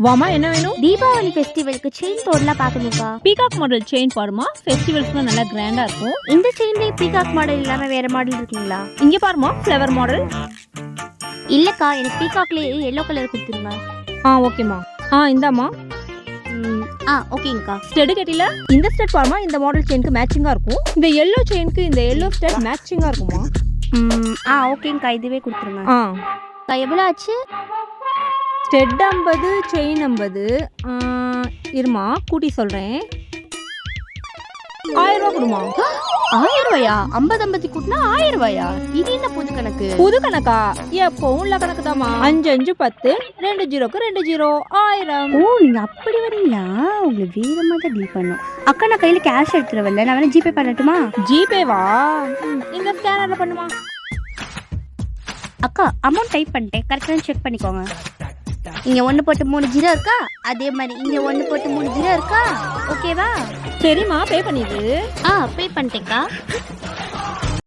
வாமா, என்ன வேணும்? தீபாவளி ஃபெஸ்டிவலுக்கு செயின் போடலாம் பார்க்கணுக்கா. பீகாக் மாடல் செயின் பாருமா, ஃபெஸ்டிவல்ஸ்லாம் நல்லா கிராண்டா இருக்கும். இந்த செயின்ல பீகாக் மாடல் இல்லாம வேற மாடல் இருக்குங்களா? இங்க பாருமா, ஃப்ளவர் மாடல். இல்லக்கா, எனக்கு பீகாக்லயே எல்லோ கலர் கொடுத்துருங்க. ஓகேமா. இந்தாமா. ஓகேங்கக்கா. ஸ்டெட் கட்டில இந்த ஸ்டெட் பாருமா, இந்த மாடல் செயினுக்கு மேட்சிங்கா இருக்கும். இந்த எல்லோ செயினுக்கு இந்த எல்லோ ஸ்டெட் மேட்சிங்கா இருக்குமா? ஓகேங்கக்கா, இதுவே கொடுத்துருங்க. எவ்வளோ ஆச்சு? Stud 50, chain 50. இருமா, கூட்டி சொல்றேன். 1000 ரூபா கொடுமா. 1000 ரூபாயா? 50 கூட்டினா 1000 ரூபாயா? இது என்ன புது கணக்கு? புது கணக்கா? எப்பவும் உள்ள கணக்கு தாமா. 5 5 10, 2 0க்கு 2 0, 1000. நீங்க அப்படி வரீங்களா? உங்களை வேற மாதிரி டீல் பண்ணும். அக்கா, நான் கையில கேஷ் எடுத்துறவல்ல, நான் வேணா ஜிபே பண்ணட்டுமா? ஜிபேவா? இந்த ஸ்கேனர்ல பண்ணுமா. அக்கா, அமௌண்ட் டைப் பண்ணிட்டேன், கரெக்டாக செக் பண்ணிக்கோங்க. இங்க 1 போட்டு 3 0 இருக்கா? அதே மாதிரி இங்க 1 போட்டு 3 0 இருக்கா? ஓகேவா? சரிம்மா, பே பண்ணிடு. பே பண்ணிட்டேக்கா.